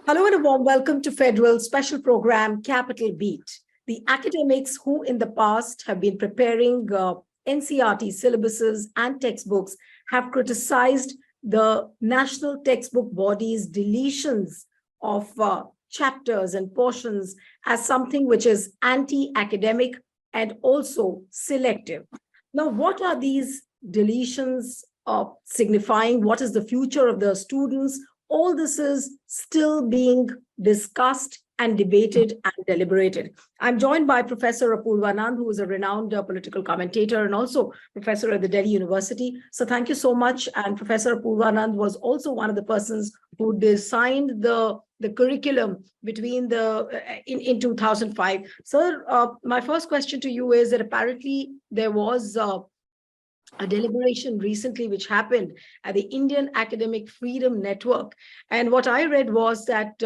Hello and a warm welcome to Federal Special Program Capital Beat. The academics who in the past have been preparing NCERT syllabuses and textbooks have criticized the national textbook body's deletions of chapters and portions as something which is anti-academic and also selective. Now, what are these deletions signifying? What is the future of the students? All this is still being discussed and debated and deliberated. I'm joined by Professor Apoorvanand, who is a renowned political commentator and also professor at the Delhi University. So thank you so much. And Professor Apoorvanand was also one of the persons who designed the curriculum between in 2005. Sir, my first question to you is that apparently there was a deliberation recently which happened at the Indian Academic Freedom Network. And what I read was that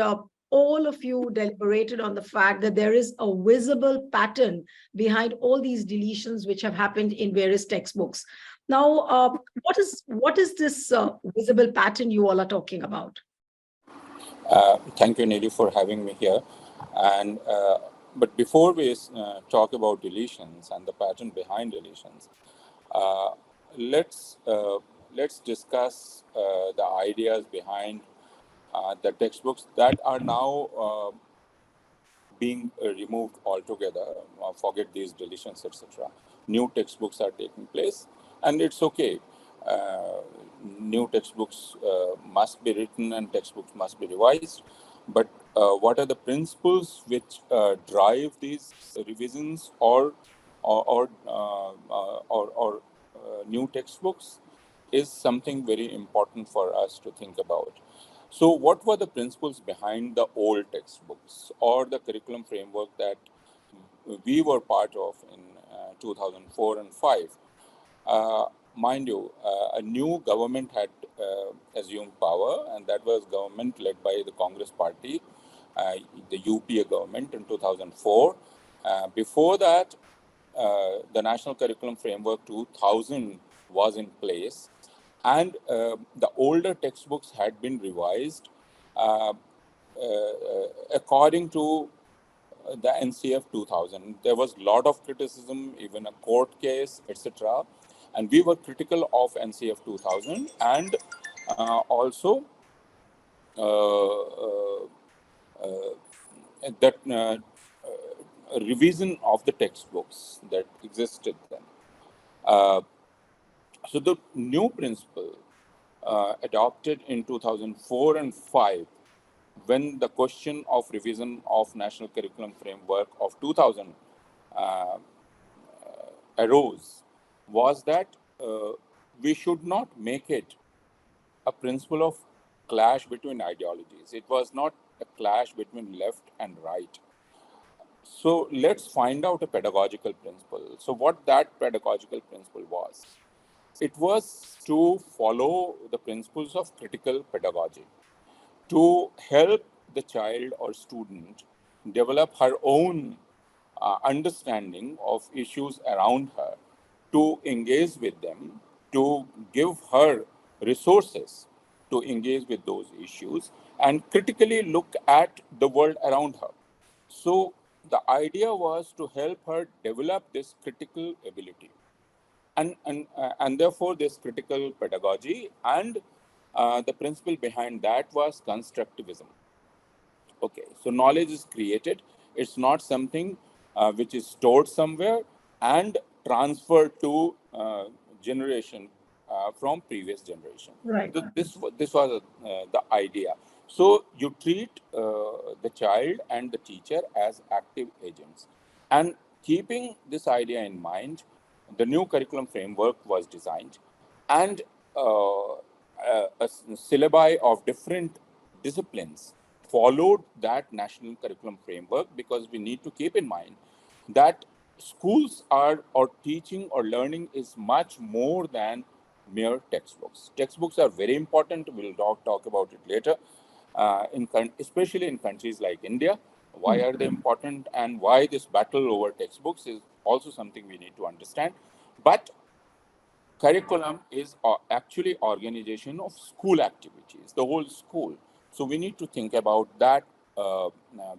all of you deliberated on the fact that there is a visible pattern behind all these deletions which have happened in various textbooks. Now, what is this visible pattern you all are talking about? Thank you, Nidhi, for having me here. And but before we talk about deletions and the pattern behind deletions, uh, let's discuss the ideas behind the textbooks that are now being removed altogether. Forget these deletions, etc. New textbooks are taking place, and it's okay. New textbooks must be written and textbooks must be revised. But what are the principles which drive these revisions or new textbooks is something very important for us to think about. So, what were the principles behind the old textbooks or the curriculum framework that we were part of in 2004 and 5? Mind you, a new government had assumed power, and that was government led by the Congress Party, the UPA government in 2004. Before that, the National Curriculum Framework 2000 was in place, and the older textbooks had been revised uh, according to the NCF 2000. There was a lot of criticism, even a court case, etc. And we were critical of NCF 2000 and also uh, that revision of the textbooks that existed then. Uh, so the new principle adopted in 2004 and 5, when the question of revision of National Curriculum Framework of 2000 uh, arose, was that we should not make it a principle of clash between ideologies. It was not a clash between left and right. So let's find out a pedagogical principle. So what that pedagogical principle was? It was to follow the principles of critical pedagogy, to help the child or student develop her own understanding of issues around her, to engage with them, to give her resources to engage with those issues, and critically look at the world around her. So the idea was to help her develop this critical ability, and therefore this critical pedagogy, and the principle behind that was constructivism. Okay, so knowledge is created. It's not something which is stored somewhere and transferred to generation from previous generation. Right. This was the idea. So you treat the child and the teacher as active agents, and keeping this idea in mind, the new curriculum framework was designed, and a syllabi of different disciplines followed that national curriculum framework, because we need to keep in mind that schools are, or teaching or learning is much more than mere textbooks. Textbooks are very important. We'll talk about it later. Especially in countries like India, why are they important, and why this battle over textbooks is also something we need to understand. But curriculum is actually organization of school activities, the whole school. So we need to think about that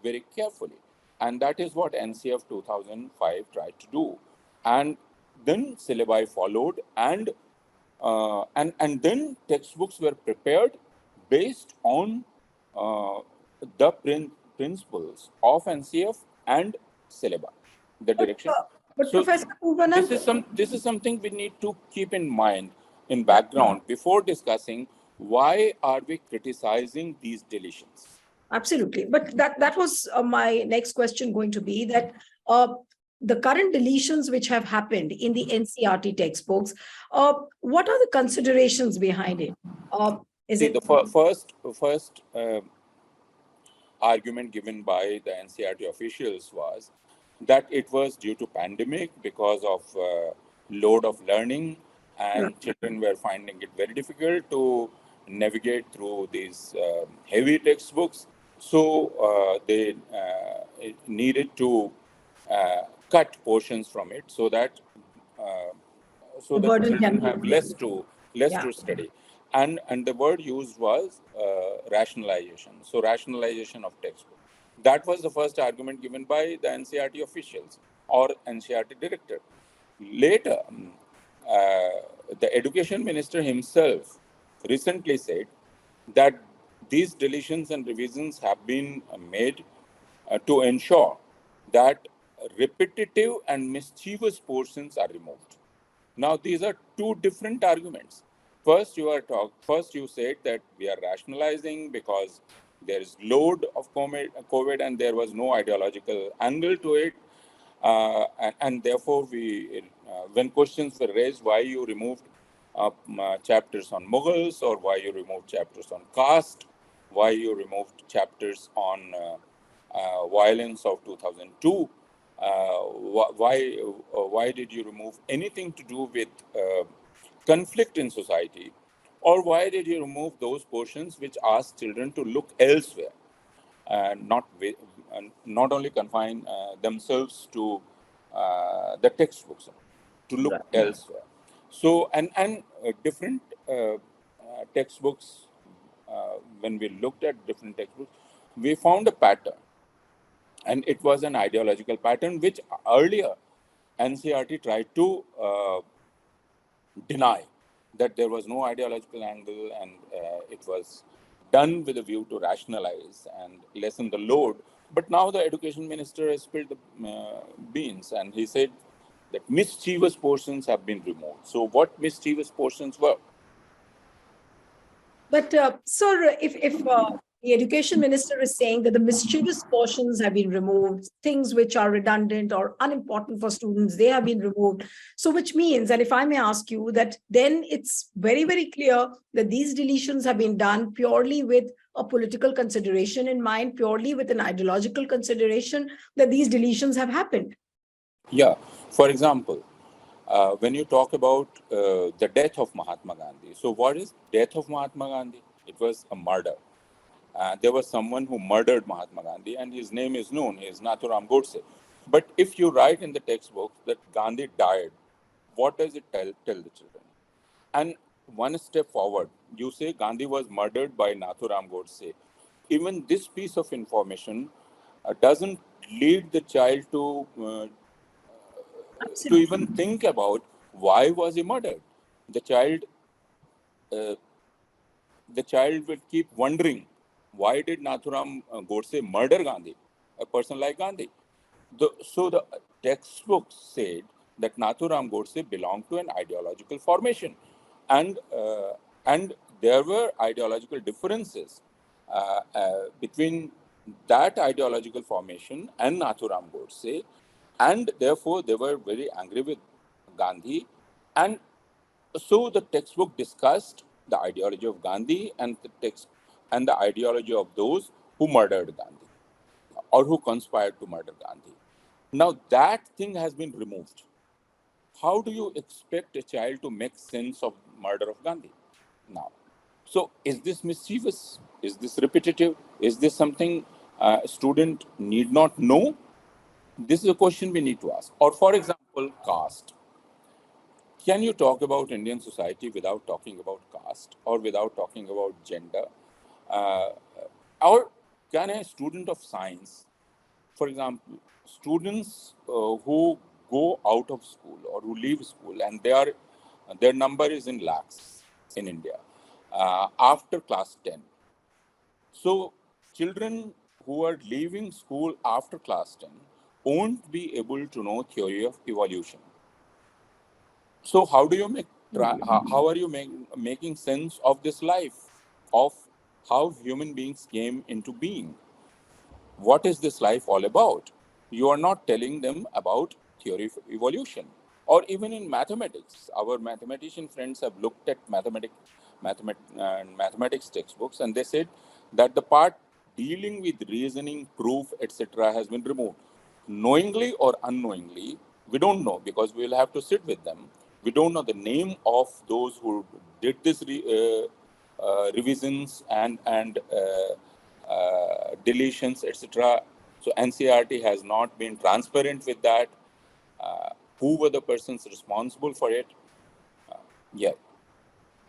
very carefully. And that is what NCF 2005 tried to do. And then syllabi followed, and then textbooks were prepared based on uh, the principles of NCF and syllabus, the But, direction. but So Professor Apoorvanand, this is something we need to keep in mind in background before discussing why are we criticizing these deletions. absolutely. But that was my next question going to be that uh, the current deletions which have happened in the NCERT textbooks, what are the considerations behind it? Is See, it the first argument given by the NCERT officials was that it was due to pandemic because of load of learning, and children were finding it very difficult to navigate through these heavy textbooks. So they needed to cut portions from it so that uh, so the that burden can children be have reduced? less Yeah. to study. And the word used was rationalization. So rationalization of textbook. That was the first argument given by the NCERT officials or NCERT director. Later, the education minister himself recently said that these deletions and revisions have been made to ensure that repetitive and mischievous portions are removed. Now, these are two different arguments. First, you said that we are rationalizing because there is load of COVID and there was no ideological angle to it, and therefore when questions were raised, why you removed chapters on Mughals, or why you removed chapters on caste, why you removed chapters on violence of 2002. Why did you remove anything to do with conflict in society, or why did you remove those portions which ask children to look elsewhere, and not only confine themselves to the textbooks, to look elsewhere. So and different textbooks. When we looked at different textbooks, we found a pattern, and it was an ideological pattern which earlier NCERT tried to deny, that there was no ideological angle, and it was done with a view to rationalize and lessen the load. But now the education minister has spilled the beans, and he said that mischievous portions have been removed. So what mischievous portions were? But sir, if the education minister is saying that the mischievous portions have been removed, things which are redundant or unimportant for students, they have been removed. So which means, and if I may ask you, that then it's very, very clear that these deletions have been done purely with a political consideration in mind, purely with an ideological consideration, that these deletions have happened. Yeah. For example, when you talk about the death of Mahatma Gandhi, so what is death of Mahatma Gandhi? It was a murder. There was someone who murdered Mahatma Gandhi, and his name is known. He is Nathuram Godse. But if you write in the textbook that Gandhi died, what does it tell the children? And one step forward, you say Gandhi was murdered by Nathuram Godse. Even this piece of information doesn't lead the child to Absolutely. even think about why was he murdered. The child uh, the child will keep wondering, why did Nathuram Godse murder Gandhi, a person like Gandhi? So the textbook said that Nathuram Godse belonged to an ideological formation, and there were ideological differences between that ideological formation and Nathuram Godse, and therefore they were very angry with Gandhi, and so the textbook discussed the ideology of Gandhi and the ideology of those who murdered Gandhi or who conspired to murder Gandhi. Now that thing has been removed. How do you expect a child to make sense of murder of Gandhi now? So is this mischievous? Is this repetitive? Is this something a student need not know? This is a question we need to ask. Or for example, caste. Can you talk about Indian society without talking about caste or without talking about gender? Uh, Or can a student of science, for example, students who go out of school or who leave school, and their number is in lakhs in India after class 10. So children who are leaving school after class 10 won't be able to know theory of evolution. So how do you how are you making sense of this life, of how human beings came into being? What is this life all about? You are not telling them about theory of evolution. Or even in mathematics, our mathematician friends have looked at mathematics textbooks, and they said that the part dealing with reasoning, proof, etc., has been removed. Knowingly or unknowingly, we don't know, because we will have to sit with them. We don't know the name of those who did this revisions and deletions, etc. So NCERT has not been transparent with that. Who were the persons responsible for it? Yeah.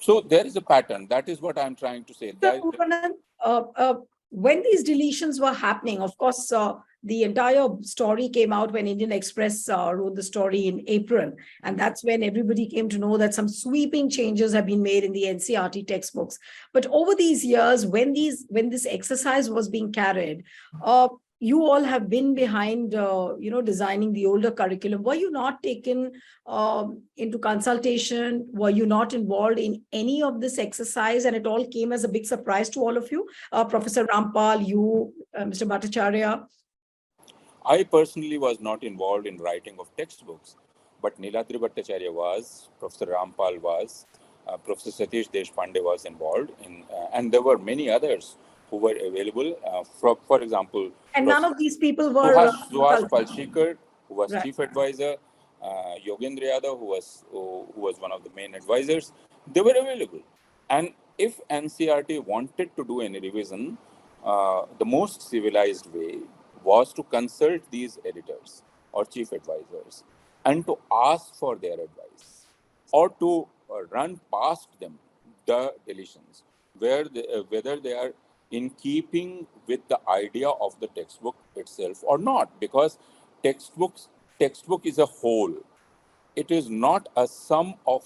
So there is a pattern. That is what I'm trying to say. Mr. Apoorvanand, when these deletions were happening, of course, the entire story came out when Indian Express wrote the story in April. And that's when everybody came to know that some sweeping changes have been made in the NCERT textbooks. But over these years, when this exercise was being carried, you all have been behind, designing the older curriculum. Were you not taken into consultation? Were you not involved in any of this exercise? And it all came as a big surprise to all of you, Professor Rampal, you, Mr. Bhattacharya. I personally was not involved in writing of textbooks, but Niladri Bhattacharya was, Professor Rampal was, Professor Satish Deshpande was involved in, and there were many others who were available. For example, And none of these people were Suhash consulted. Palshikar, who was Right. chief advisor, Yogendra Yadav, who was one of the main advisors. They were available. And if NCERT wanted to do any revision, the most civilized way was to consult these editors or chief advisors and to ask for their advice, or to run past them the deletions, whether they are in keeping with the idea of the textbook itself or not, because textbook is a whole. It is not a sum of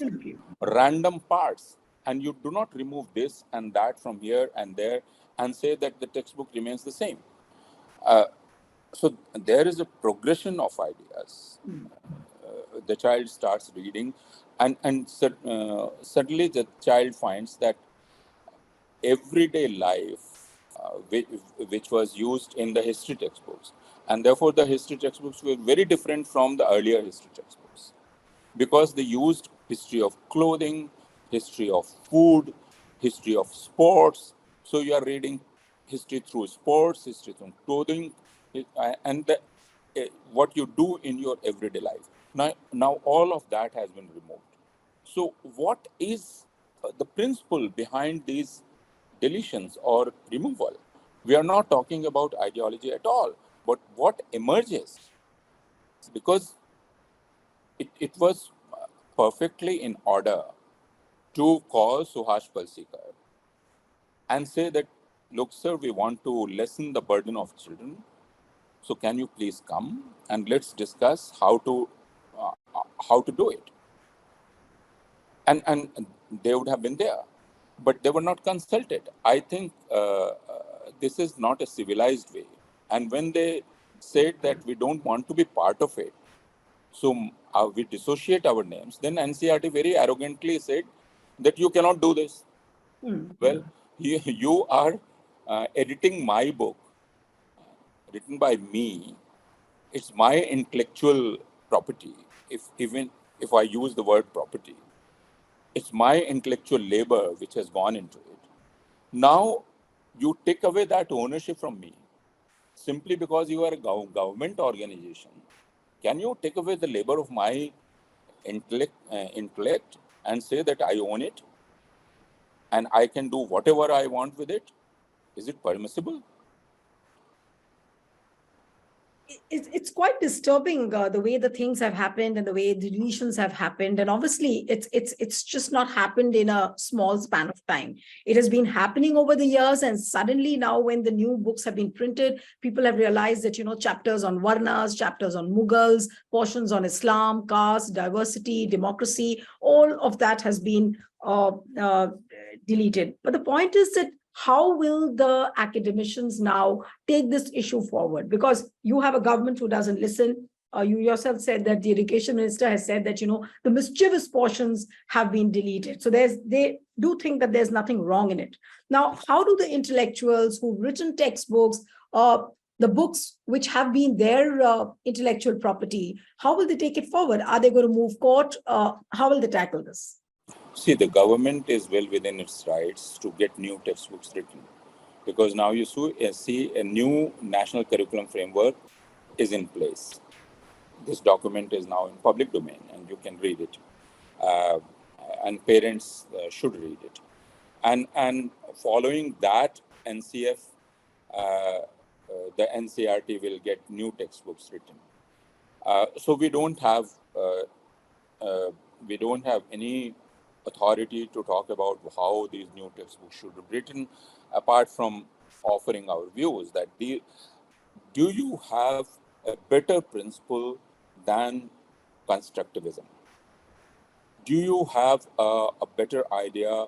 random parts, and you do not remove this and that from here and there and say that the textbook remains the same. So there is a progression of ideas. The child starts reading, and suddenly the child finds that everyday life, which was used in the history textbooks, and therefore the history textbooks were very different from the earlier history textbooks, because they used history of clothing, history of food, history of sports. So you are reading history through sports, history through clothing, and what you do in your everyday life. Now all of that has been removed. So what is the principle behind these deletions or removal? We are not talking about ideology at all, but what emerges, because it was perfectly in order to call Suhash Palsikar and say that, look, sir, we want to lessen the burden of children. So can you please come and let's discuss how to do it? And they would have been there, but they were not consulted. I think this is not a civilized way. And when they said that we don't want to be part of it, so we dissociate our names, then NCERT very arrogantly said that you cannot do this. Well, you are editing my book, written by me. It's my intellectual property. Even if I use the word property, it's my intellectual labor which has gone into it. Now you take away that ownership from me simply because you are a government organization. Can you take away the labor of my intellect and say that I own it and I can do whatever I want with it? Is it permissible? it's quite disturbing the way the things have happened and the way deletions have happened, and obviously it's just not happened in a small span of time. It has been happening over the years, and suddenly now when the new books have been printed, people have realized that chapters on varnas, chapters on Mughals, portions on Islam, caste, diversity, democracy, all of that has been deleted. But the point is that how will the academicians now take this issue forward? Because you have a government who doesn't listen. You yourself said that the education minister has said that the mischievous portions have been deleted. So they do think that there's nothing wrong in it. Now, how do the intellectuals who've written textbooks, the books which have been their intellectual property, how will they take it forward? Are they going to move court? How will they tackle this? See, the government is well within its rights to get new textbooks written, because now you see a new national curriculum framework is in place. This document is now in public domain and you can read it. And parents should read it. And following that, the NCERT will get new textbooks written. So we don't have any authority to talk about how these new textbooks should be written, apart from offering our views that do you have a better principle than constructivism? Do you have a better idea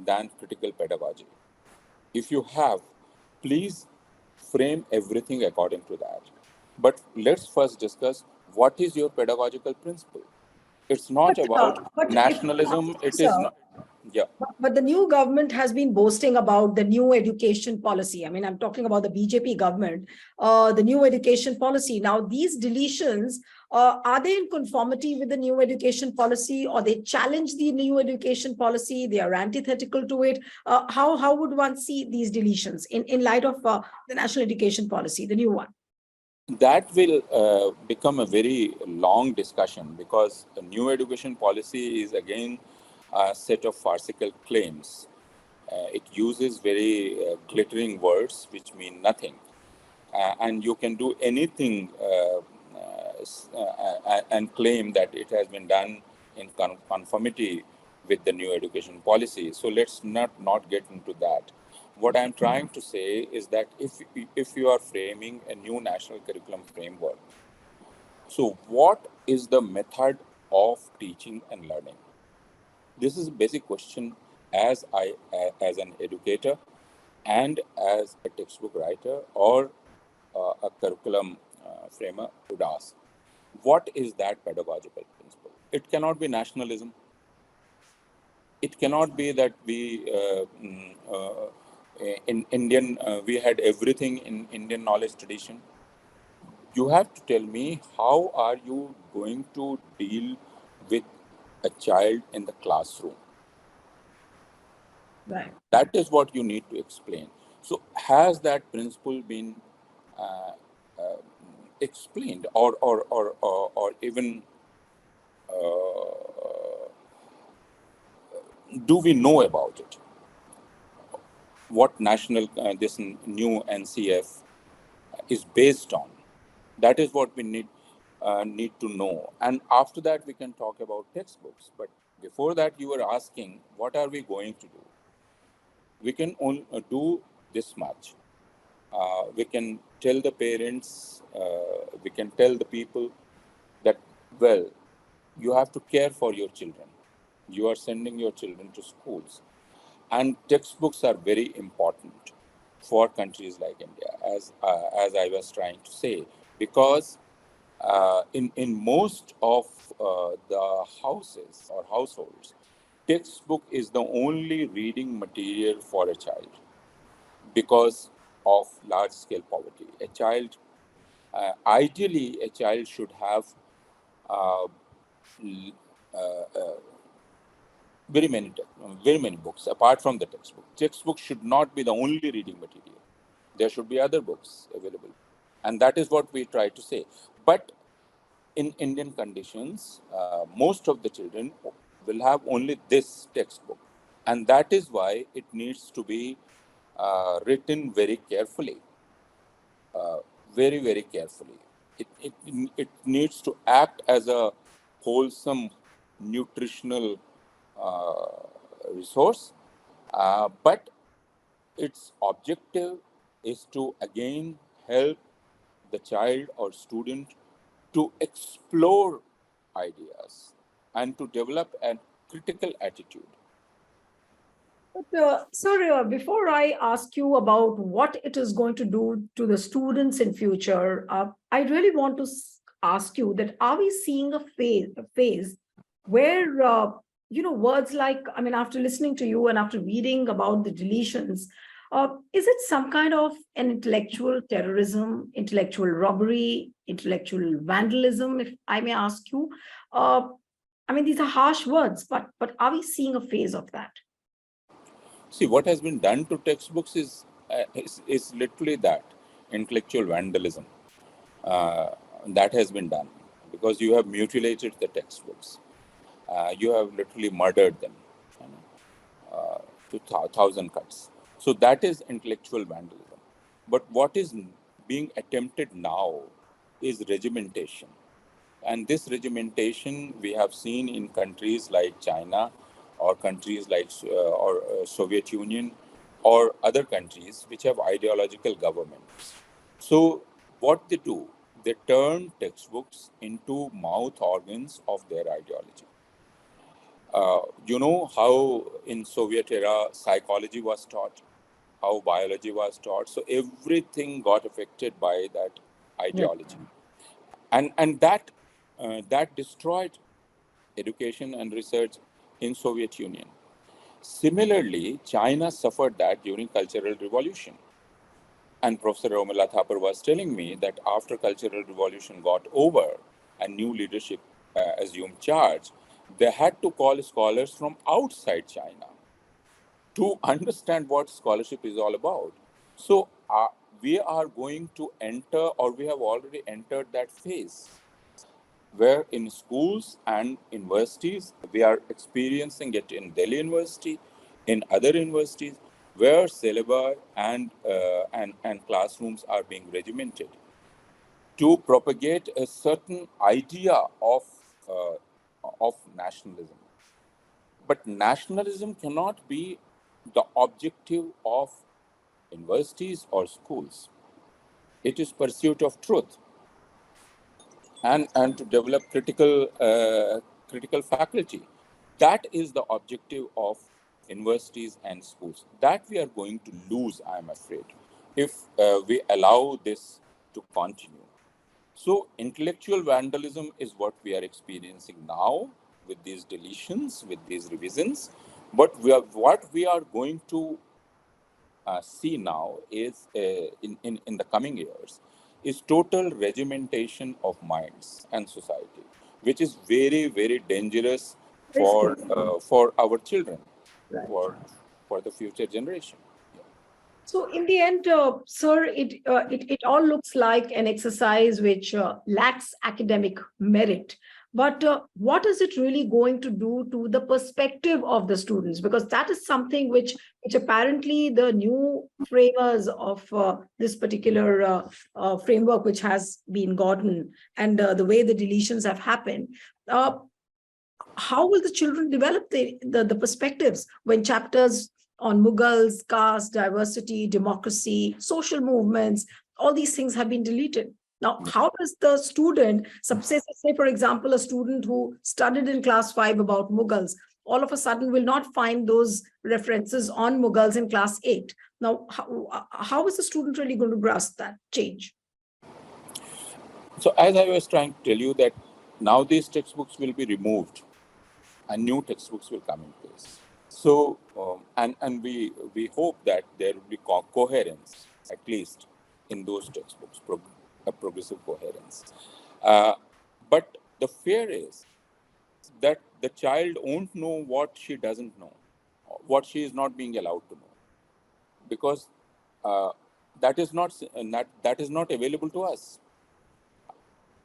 than critical pedagogy? If you have, please frame everything according to that. But let's first discuss what is your pedagogical principle. It's not about nationalism. It is not. Yeah. But the new government has been boasting about the new education policy. I mean, I'm talking about the BJP government, the new education policy. Now, these deletions, are they in conformity with the new education policy, or they challenge the new education policy? They are antithetical to it. How would one see these deletions in light of the national education policy, the new one? That will become a very long discussion, because the new education policy is again a set of farcical claims. It uses very glittering words which mean nothing. And you can do anything and claim that it has been done in conformity with the new education policy. So let's not get into that. What I'm trying to say is that if you are framing a new national curriculum framework, so what is the method of teaching and learning? This is a basic question as an educator and as a textbook writer or a curriculum framer would ask. What is that pedagogical principle? It cannot be nationalism. It cannot be that in Indian, we had everything in Indian knowledge tradition. You have to tell me, how are you going to deal with a child in the classroom? Right. That is what you need to explain. So has that principle been explained, or even do we know about it? What national this new NCF is based on? That is what we need to know. And after that, we can talk about textbooks. But before that, you were asking, what are we going to do? We can only do this much. We can tell the parents, we can tell the people that, well, you have to care for your children. You are sending your children to schools. And textbooks are very important for countries like India, as I was trying to say, because in most of the houses or households, textbook is the only reading material for a child because of large-scale poverty. A child, ideally, a child should have very many books apart from the textbook. Textbook should not be the only reading material. There should be other books available, and that is what we try to say. But in Indian conditions, most of the children will have only this textbook, and that is why it needs to be written very carefully, very carefully. it needs to act as a wholesome, nutritional resource, but its objective is to again help the child or student to explore ideas and to develop a critical attitude. But, sir, before I ask you about what it is going to do to the students in future, I really want to ask you that are we seeing a phase where words like, I mean, after listening to you and after reading about the deletions, is it some kind of an intellectual terrorism, intellectual robbery, intellectual vandalism, if I may ask you? I mean, these are harsh words, but are we seeing a phase of that? See, what has been done to textbooks is literally that intellectual vandalism that has been done, because you have mutilated the textbooks. You have literally murdered them, you know, to thousand cuts. So that is intellectual vandalism. But what is being attempted now is regimentation. And this regimentation we have seen in countries like China, or countries like Soviet Union, or other countries which have ideological governments. So what they do, they turn textbooks into mouth organs of their ideology. You know how in Soviet era psychology was taught, how biology was taught. So everything got affected by that Yeah. ideology, and that destroyed education and research in Soviet Union. Similarly, China suffered that during Cultural Revolution. And Professor Romila Thapar was telling me that after Cultural Revolution got over and new leadership assumed charge, they had to call scholars from outside China to understand what scholarship is all about. So we are going to enter, or we have already entered that phase, where in schools and universities, we are experiencing it in Delhi University, in other universities, where syllabi and classrooms are being regimented to propagate a certain idea of nationalism. But nationalism cannot be the objective of universities or schools. It is pursuit of truth, and to develop critical faculty. That is the objective of universities and schools. That we are going to lose, I am afraid, if we allow this to continue. So intellectual vandalism is what we are experiencing now with these deletions, with these revisions. But what we are going to see now is in the coming years is total regimentation of minds and society, which is very, very dangerous Very scary. for our children, Right. for the future generation. So in the end, sir, it all looks like an exercise which lacks academic merit. But what is it really going to do to the perspective of the students? Because that is something which apparently the new framers of this particular framework, which has been gotten, and the way the deletions have happened. How will the children develop the perspectives when chapters on Mughals, caste, diversity, democracy, social movements, all these things have been deleted? Now, how does the student, say, for example, a student who studied in class 5 about Mughals, all of a sudden will not find those references on Mughals in class 8? Now, how is the student really going to grasp that change? So as I was trying to tell you, that now these textbooks will be removed and new textbooks will come in place. So, and we hope that there will be coherence, at least in those textbooks, a progressive coherence. But the fear is that the child won't know what she doesn't know, what she is not being allowed to know, because that is not available to us,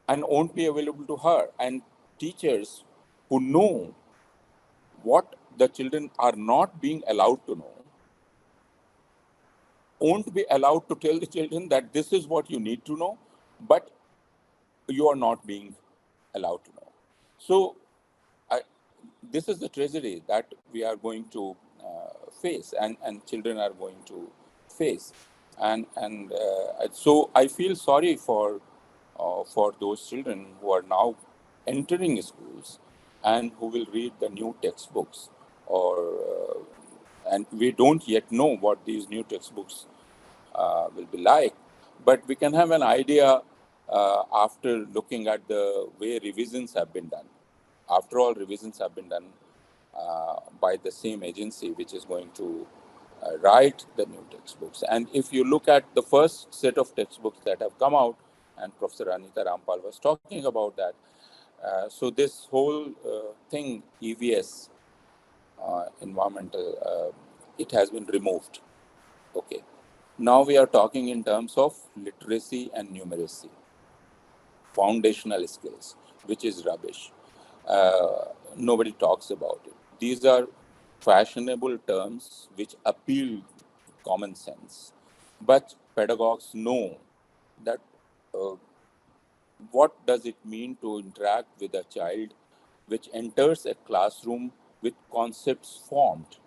and won't be available to her. And teachers who know what the children are not being allowed to know won't be allowed to tell the children that this is what you need to know, but you are not being allowed to know. So this is the tragedy that we are going to face, and children are going to face, and so I feel sorry for those children who are now entering schools and who will read the new textbooks, or and we don't yet know what these new textbooks will be like, but we can have an idea after looking at the way revisions have been done. After all, revisions have been done by the same agency which is going to write the new textbooks. And if you look at the first set of textbooks that have come out, and Professor Anita Rampal was talking about that, so this whole thing, EVS, environmental, it has been removed. Okay. Now we are talking in terms of literacy and numeracy, foundational skills, which is rubbish. Nobody talks about it. These are fashionable terms which appeal common sense, but pedagogues know that uh, what does it mean to interact with a child which enters a classroom with concepts formed.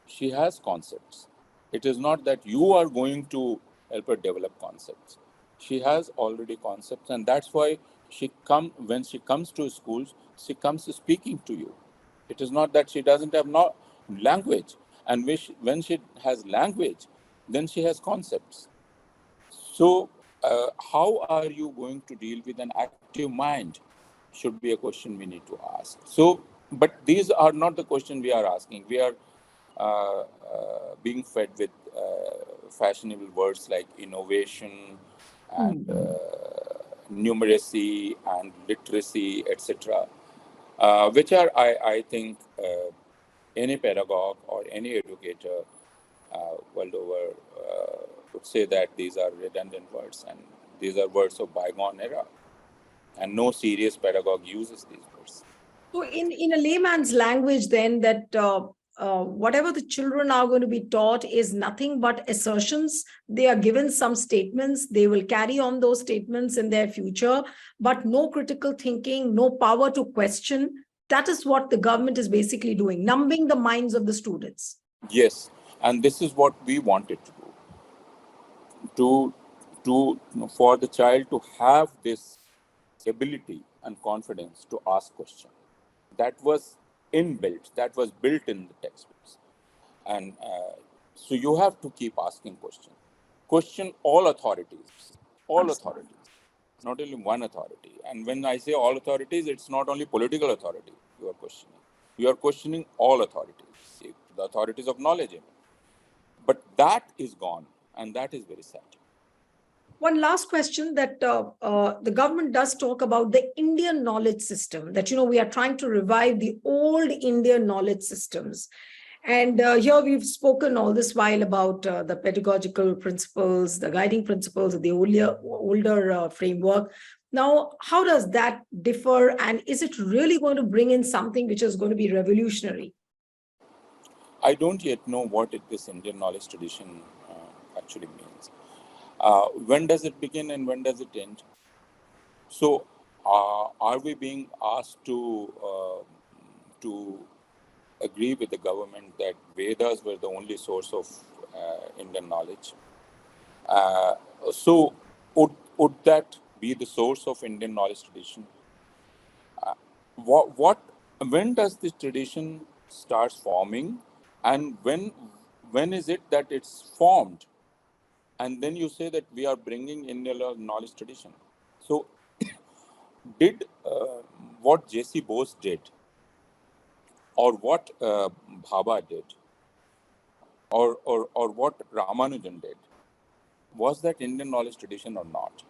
She has concepts. It is not that you are going to help her develop concepts. She has already concepts, and that's why when she comes to schools, she comes speaking to you. It is not that she doesn't have no language, and when she has language, then she has concepts. So, how are you going to deal with an active mind? Should be a question we need to ask. So, but these are not the questions we are asking. We are being fed with fashionable words like innovation and Mhm. numeracy and literacy, etc., which are, I think, any pedagogue or any educator world over would say that these are redundant words and these are words of bygone era. And no serious pedagogue uses these words. So, in a layman's language, then, that whatever the children are going to be taught is nothing but assertions. They are given some statements, they will carry on those statements in their future, but no critical thinking, no power to question. That is what the government is basically doing, numbing the minds of the students. Yes, and this is what we wanted to do, to for the child to have this ability and confidence to ask questions. That was inbuilt, that was built in the textbooks. And so you have to keep asking questions. Question all Absolutely. authorities, not only one authority. And when I say all authorities, it's not only political authority you are questioning. You are questioning all authorities, the authorities of knowledge. But that is gone, and that is very sad. One last question, that the government does talk about the Indian knowledge system, that, we are trying to revive the old Indian knowledge systems. And here we've spoken all this while about the pedagogical principles, the guiding principles of the older framework. Now, how does that differ? And is it really going to bring in something which is going to be revolutionary? I don't yet know what this Indian knowledge tradition actually means. When does it begin and when does it end? So, are we being asked to agree with the government that Vedas were the only source of Indian knowledge? Uh, so, would that be the source of Indian knowledge tradition? What when does this tradition starts forming, and when is it that it's formed? And then you say that we are bringing Indian knowledge tradition. So, did what J.C. Bose did, or what Bhabha did, or what Ramanujan did, was that Indian knowledge tradition or not?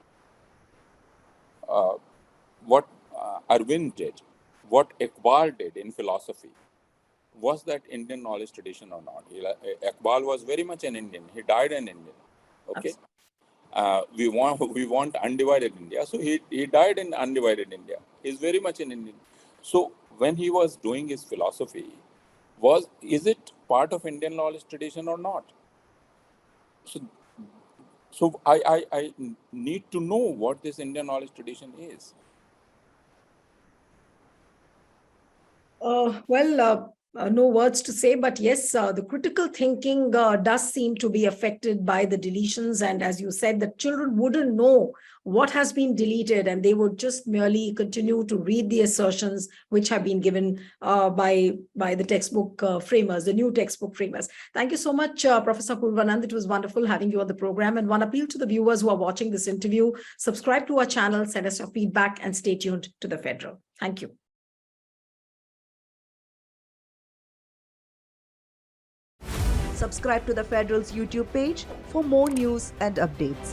What Arvind did, what Iqbal did in philosophy, was that Indian knowledge tradition or not? Iqbal was very much an Indian. He died an Indian. Okay, we want undivided India. So he died in undivided India. He's very much an Indian. So when he was doing his philosophy, is it part of Indian knowledge tradition or not? So So I need to know what this Indian knowledge tradition is. No words to say, but yes, the critical thinking does seem to be affected by the deletions. And as you said, the children wouldn't know what has been deleted, and they would just merely continue to read the assertions which have been given by the textbook framers, the new textbook framers. Thank you so much, Professor Apoorvanand. It was wonderful having you on the program. And one appeal to the viewers who are watching this interview: subscribe to our channel, send us your feedback, and stay tuned to the Federal. Thank you. Subscribe to the Federal's YouTube page for more news and updates.